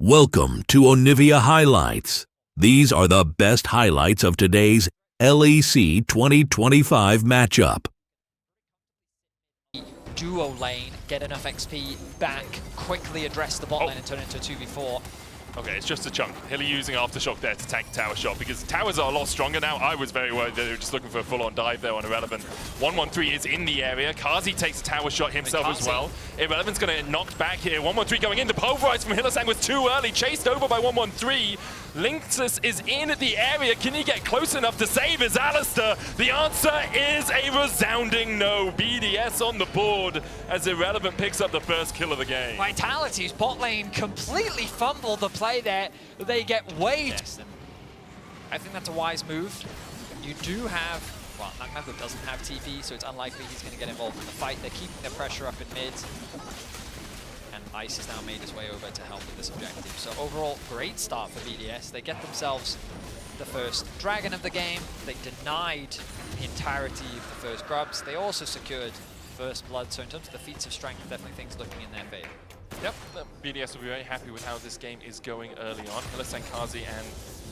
Welcome to Onivia Highlights. These are the best highlights of today's LEC 2025 matchup. Duo lane, get enough XP back, quickly address the bot lane and turn it into a 2v4. Okay, it's just a chunk. Hilly using Aftershock there to tank tower shot because towers are a lot stronger now. I was very worried that they were just looking for a full-on dive there on Irrelevant. 113 is in the area. Kazi takes a tower shot himself as well. Irrelevant's going to get knocked back here. 113 going in. The pulverize from Hillisang was too early. Chased over by 113. Lynxus is in the area. Can he get close enough to save his Alistair? The answer is a resounding no. BDS on the board as Irrelevant picks up the first kill of the game. Vitality's bot lane completely fumbled the play there. They get waved. Yes, I think that's a wise move. You do have, well, Naknako doesn't have TP, so it's unlikely he's going to get involved in the fight. They're keeping the pressure up in mid. And Ice has now made his way over to help with this objective. So overall, great start for BDS. They get themselves the first dragon of the game. They denied the entirety of the first grubs. They also secured first blood. So in terms of the feats of strength, definitely things looking in their favor. Yep, BDS will be very happy with how this game is going early on. Hillisang, Kazi and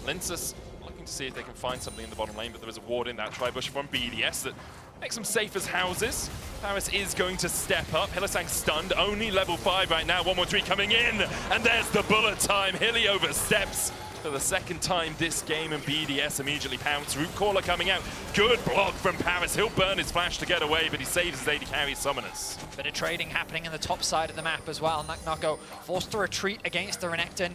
Lynxus looking to see if they can find something in the bottom lane, but there is a ward in that tri-bush from BDS that makes them safe as houses. Paris is going to step up. Hillisang stunned, only level 5 right now. 113 coming in, and there's the bullet time. Hilly oversteps for the second time this game, and BDS immediately pounce. Root Caller coming out. Good block from Paris. He'll burn his flash to get away, but he saves his AD carry summoners. Bit of trading happening in the top side of the map as well. Naknako forced to retreat against the Renekton.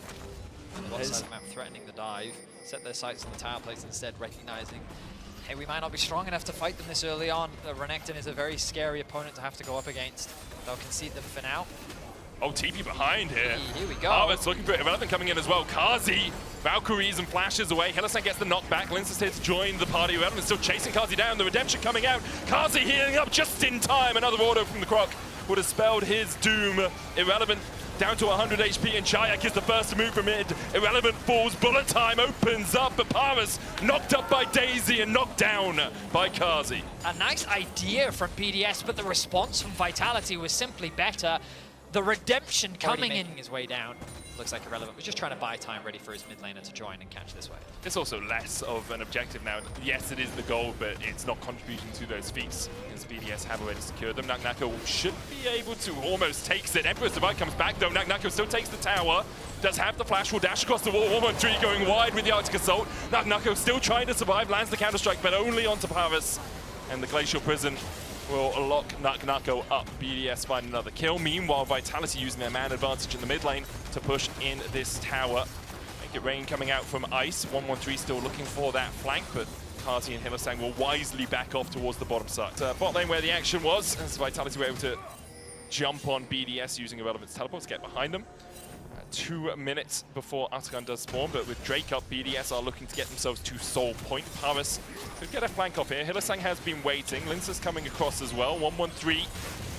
On the bottom side of the map threatening the dive. Set their sights on the tower place instead, recognizing, hey, we might not be strong enough to fight them this early on. The Renekton is a very scary opponent to have to go up against. They'll concede them for now. Oh, TP behind here. Here we go. Harvest looking for it. Irrelevant coming in as well. Kazi, Valkyries and flashes away. Hillisang gets the knockback. Lynxus here to join the party. Irrelevant still chasing Kazi down. The redemption coming out. Kazi healing up just in time. Another auto from the Croc would have spelled his doom. Irrelevant down to 100 HP, and Chayak is the first to move from mid. Irrelevant falls. Bullet time opens up, but Paris knocked up by Daisy and knocked down by Kazi. A nice idea from BDS, but the response from Vitality was simply better. The redemption coming in his way down. Looks like Irrelevant was just trying to buy time, ready for his mid laner to join and catch this wave. It's also less of an objective now. Yes, it is the goal, but it's not contributing to those feats, because BDS have already secured them. Naknako should be able to, almost takes it. Emperor's Divide comes back though. Naknako still takes the tower. Does have the flash, will dash across the wall. 113 going wide with the Arctic Assault. Naknako still trying to survive, lands the counter-strike, but only onto Paris. And the Glacial Prison will lock Naknako up. BDS find another kill. Meanwhile, Vitality using their man advantage in the mid lane to push in this tower. Make it rain coming out from Ice. 113 still looking for that flank, but Kazi and Hillisang will wisely back off towards the bottom side. Bot lane where the action was, as Vitality were able to jump on BDS using Irrelevant's teleport to get behind them. 2 minutes before Atakan does spawn, but with Drake up, BDS are looking to get themselves to Soul Point. Paris could get a flank off here. Hillisang has been waiting. Lynxus coming across as well. 113.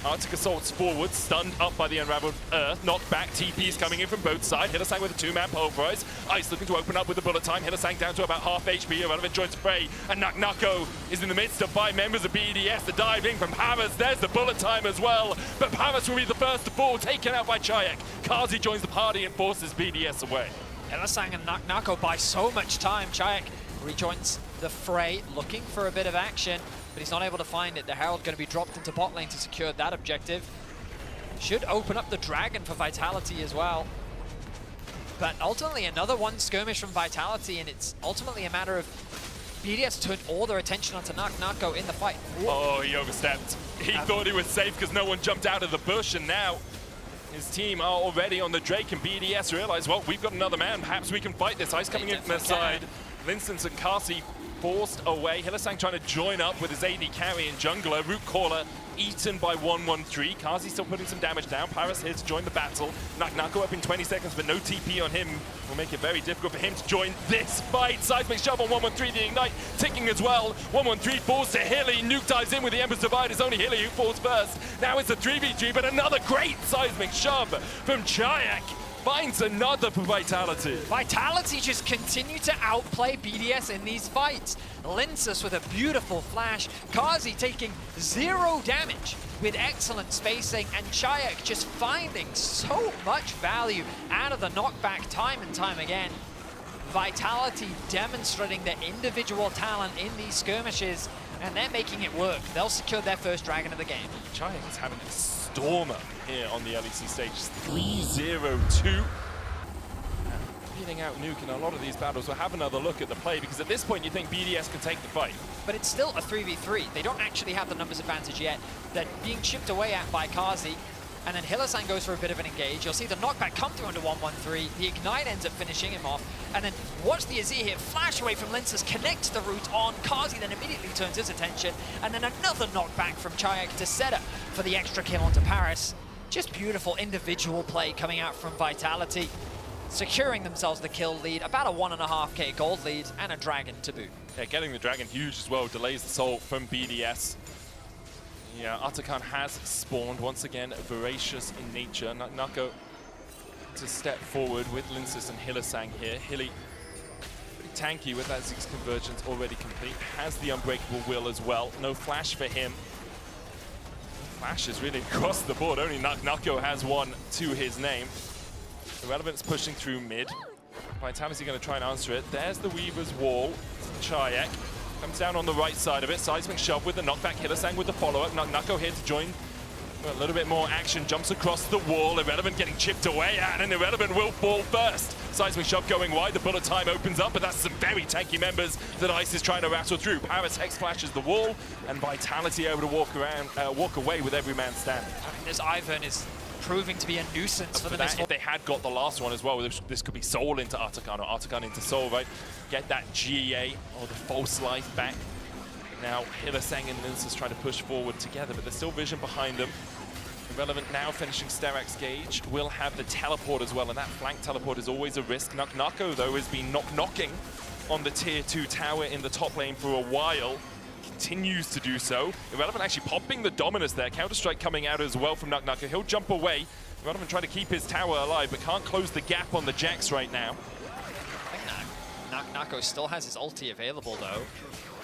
Arctic Assault's forward, stunned up by the Unraveled Earth. Knocked back. TP is coming in from both sides. Hillisang with a 2-man pulverize. Ice looking to open up with the bullet time. Hillisang down to about half HP. Irrelevant joins fray. And Naknako is in the midst of 5 members of BDS. The dive in from Paris. There's the bullet time as well. But Paris will be the first to fall, taken out by Chayak. Kazi joins the party and forces BDS away. Hillisang and Naknako buy so much time. Chayak rejoins the fray, looking for a bit of action, but he's not able to find it. The Herald going to be dropped into bot lane to secure that objective. Should open up the dragon for Vitality as well. But ultimately another one skirmish from Vitality, and it's ultimately a matter of BDS turned all their attention onto Naknako in the fight. Ooh. Oh, he overstepped. He thought he was safe because no one jumped out of the bush, and now his team are already on the Drake, and BDS realize, well, we've got another man. Perhaps we can fight this. Ice coming in from their side. Lynxus and Kazi forced away. Hillisang trying to join up with his AD carry and jungler. Root Caller eaten by 113. Kazi still putting some damage down. Paris here to join the battle. Naknako up in 20 seconds, but no TP on him will make it very difficult for him to join this fight. Seismic shove on 113, the ignite ticking as well. 113 falls to Hilly. Nuke dives in with the Emperor's Divide. It's only Hilly who falls first. Now it's a 3v3, but another great seismic shove from Chayak. finds another for Vitality. Vitality just continue to outplay BDS in these fights. Linsus with a beautiful flash, Kazi taking 0 damage with excellent spacing, and Chayak just finding so much value out of the knockback time and time again. Vitality demonstrating their individual talent in these skirmishes, and they're making it work. They'll secure their first dragon of the game. Chayak is having a stormer here on the LEC stage. 3-0-2. Beating out Nuke in a lot of these battles. We'll have another look at the play, because at this point you think BDS can take the fight. But it's still a 3v3. They don't actually have the numbers advantage yet. They're being chipped away at by Kazi. And then Hillisang goes for a bit of an engage. You'll see the knockback come through under 113. The Ignite ends up finishing him off. And then watch the Azir here flash away from Linsus, connects the root on. Kazi then immediately turns his attention. And then another knockback from Chayak to set up for the extra kill onto Paris. Just beautiful individual play coming out from Vitality. Securing themselves the kill lead, about a 1.5k gold lead, and a dragon to boot. Yeah, getting the dragon huge as well, delays the soul from BDS. Yeah, Atakan has spawned, once again, voracious in nature. Nako to step forward with Linsus and Hillisang here. Hilly, pretty tanky with that Ziggs convergence already complete. Has the unbreakable will as well. No flash for him. Flash is really across the board. Only Nako has one to his name. Irrelevant's pushing through mid. Vitality going to try and answer it. There's the Weaver's wall. Chayak comes down on the right side of it. Seismic shove with the knockback. Hillisang with the follow-up. Nako here to join. A little bit more action. Jumps across the wall. Irrelevant getting chipped away at, and Irrelevant will fall first. Seismic shove going wide. The bullet time opens up, but that's some very tanky members that Ice is trying to rattle through. Paris Hex flashes the wall, and Vitality able to walk away with every man standing. I mean, this Ivern is proving to be a nuisance for them. If they had got the last one as well, this could be Soul into Atakan or Atakan into Soul, right? Get that GA or the false life back. Now Hillisang and Linsus trying to push forward together, but there's still vision behind them. Irrelevant now finishing Sterak's gauge. Will have the teleport as well, and that flank teleport is always a risk. Nako though has been knocking on the tier 2 tower in the top lane for a while. Continues to do so. Irrelevant actually popping the Dominus there. Counter-strike coming out as well from Nako. He'll jump away. Irrelevant trying to keep his tower alive, but can't close the gap on the Jax right now. I think Nako still has his ulti available though,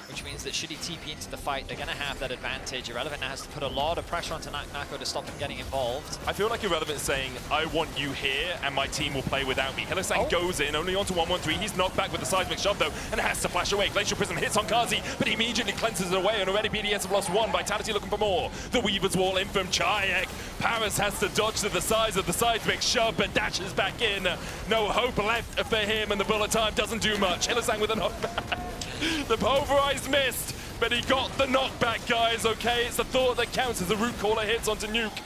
which means that should he TP into the fight, they're going to have that advantage. Irrelevant now has to put a lot of pressure onto Nako to stop him getting involved. I feel like Irrelevant is saying, I want you here, and my team will play without me. Hillisang goes in, only onto 113. He's knocked back with the seismic shove, though, and has to flash away. Glacial Prism hits on Kazi, but he immediately cleanses it away, and already BDS have lost one. Vitality looking for more. The Weaver's Wall in from Chayak. Paris has to dodge to the sides of the seismic shove, but dashes back in. No hope left for him, and the bullet time doesn't do much. Hillisang with a knockback. The pulverized missed, but he got the knockback, guys, okay? It's the thought that counts as the root caller hits onto Nuke.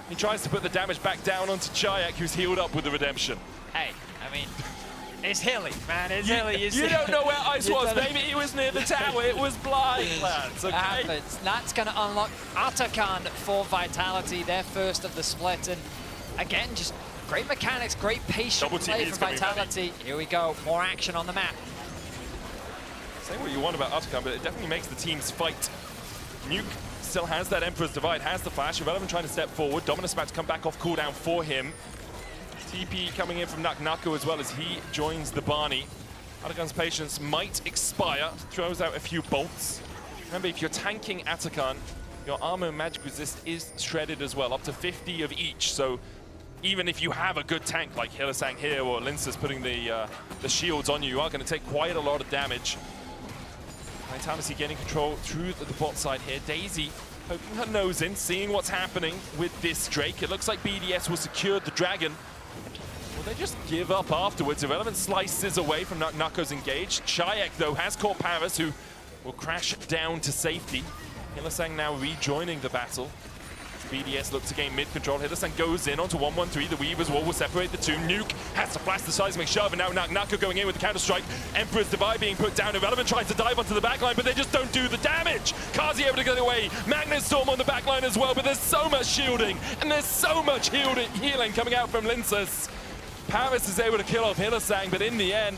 He tries to put the damage back down onto Chayak, who's healed up with the redemption. Hey, I mean, it's Hilly, man, it's Hilly. You don't know where Ice was, maybe he was near the tower, it was blind, lads, okay? Happens. That's going to unlock Atakan for Vitality, their first of the split, and again, just great mechanics, great patient play for Vitality. Here we go, more action on the map. Say what you want about Atakan, but it definitely makes the teams fight. Nuke still has that Emperor's Divide, has the flash. Irrelevant trying to step forward. Dominus about to come back off cooldown for him. TP coming in from Nako as well as he joins the Barney. Atakan's patience might expire. Throws out a few bolts. Remember, if you're tanking Atakan, your armor and magic resist is shredded as well, up to 50 of each. So even if you have a good tank like Hillisang here or Linsus putting the shields on you, you are going to take quite a lot of damage. Vitality getting control through the bot side here. Daisy poking her nose in, seeing what's happening with this Drake. It looks like BDS will secure the dragon. Will they just give up afterwards? Irrelevant slices away from Nako's engage. Chayak, though, has caught Paris, who will crash down to safety. Hillisang now rejoining the battle. BDS look to gain mid-control. Hillisang goes in onto 113. The Weaver's Wall will separate the two. Nuke has to flash the seismic shove, and now Nako going in with the counter-strike. Emperor's Divide being put down. Irrelevant tries to dive onto the backline, but they just don't do the damage. Kazi able to get away. Magnet Storm on the backline as well, but there's so much shielding, and there's so much healing coming out from Linsus. Paris is able to kill off Hillisang, but in the end,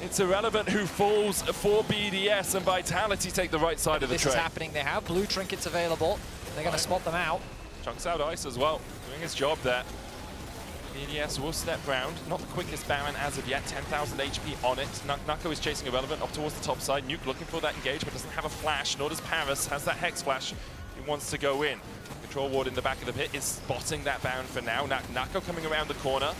it's Irrelevant who falls for BDS, and Vitality take the right side of the train. This is happening. They have blue trinkets available. They're going to spot them out. Chunks out Ice as well, doing his job there. BDS will step round. Not the quickest Baron as of yet, 10,000 HP on it. Nako is chasing Irrelevant up towards the top side. Nuke looking for that engagement, doesn't have a flash, nor does Paris. Has that Hex flash. He wants to go in. Control Ward in the back of the pit is spotting that Baron for now. Nako coming around the corner.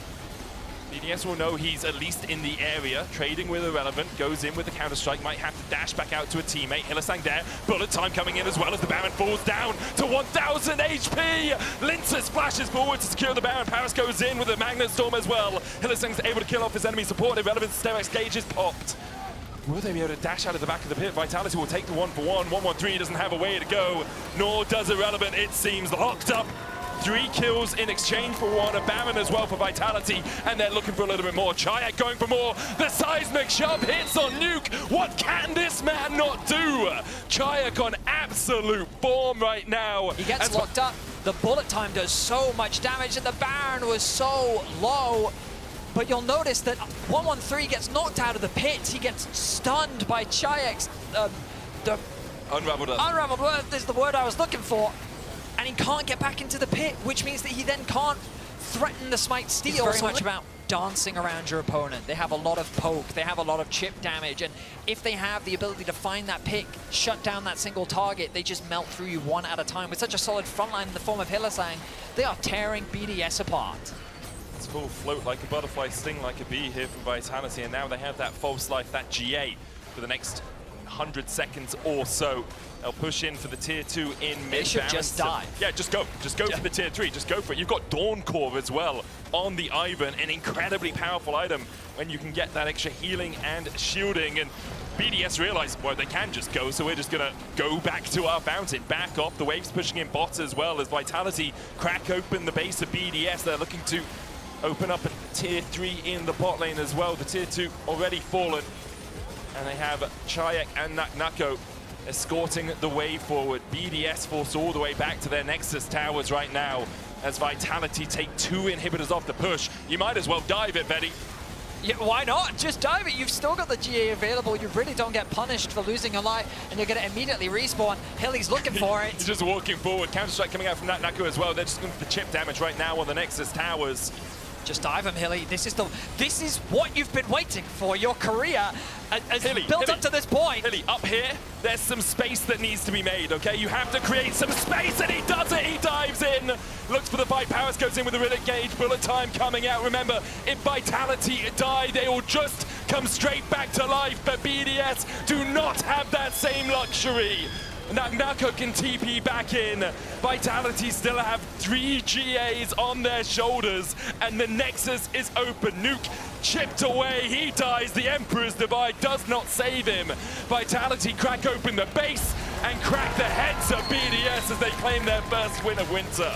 BDS will know he's at least in the area, trading with Irrelevant, goes in with the counter-strike, might have to dash back out to a teammate. Hylissang there, bullet time coming in as well as the Baron falls down to 1,000 HP! Lincer splashes forward to secure the Baron, Paris goes in with a Magnet Storm as well. Hylissang's able to kill off his enemy support, Irrelevant's Sterex gauge is popped. Will they be able to dash out of the back of the pit? Vitality will take the 1-for-1, 1-1-3 doesn't have a way to go, nor does Irrelevant, it seems locked up. 3 kills in exchange for 1, a Baron as well for Vitality, and they're looking for a little bit more. Chayak going for more. The seismic shove hits on Nuke. What can this man not do? Chayak on absolute form right now. He gets locked up. The bullet time does so much damage, and the Baron was so low. But you'll notice that 1-1-3 gets knocked out of the pit. He gets stunned by Chayak's... Unraveled Earth. Unraveled Earth is the word I was looking for. And he can't get back into the pit, which means that he then can't threaten the Smite Steal. It's very much about dancing around your opponent. They have a lot of poke, they have a lot of chip damage, and if they have the ability to find that pick, shut down that single target, they just melt through you one at a time. With such a solid frontline in the form of Hylissang, they are tearing BDS apart. It's full float like a butterfly, sting like a bee here from Vitality, and now they have that false life, that GA for the next 100 seconds or so. They'll push in for the tier 2 in mid. They should just dive. Yeah, just go for the tier 3, just go for it. You've got Dawn Core as well on the Ivan, an incredibly powerful item when you can get that extra healing and shielding. And BDS realize, well, they can just go, so we're just gonna go back to our fountain, back off. The waves pushing in bots as well as Vitality crack open the base of BDS. They're looking to open up a tier 3 in the bot lane as well. The tier 2 already fallen, and they have Chayak and Nako escorting the way forward. BDS forced all the way back to their Nexus towers right now as Vitality take 2 inhibitors off the push. You might as well dive it, Betty. Yeah, why not? Just dive it. You've still got the GA available. You really don't get punished for losing a life, and you're going to immediately respawn. Hilly's looking for it. He's just walking forward. Counter-strike coming out from Nako as well. They're just going for the chip damage right now on the Nexus towers. Just dive him, Hilly. This is what you've been waiting for. Your career has built up to this point. Hilly, up here, there's some space that needs to be made, okay? You have to create some space, and he does it. He dives in, looks for the fight. Paris goes in with a Riddick gauge. Bullet time coming out. Remember, if Vitality die, they will just come straight back to life. But BDS do not have that same luxury. Nako can TP back in. Vitality still have 3 GAs on their shoulders, and the Nexus is open. Nuke chipped away, he dies. The Emperor's Divide does not save him. Vitality crack open the base and crack the heads of BDS as they claim their first win of winter.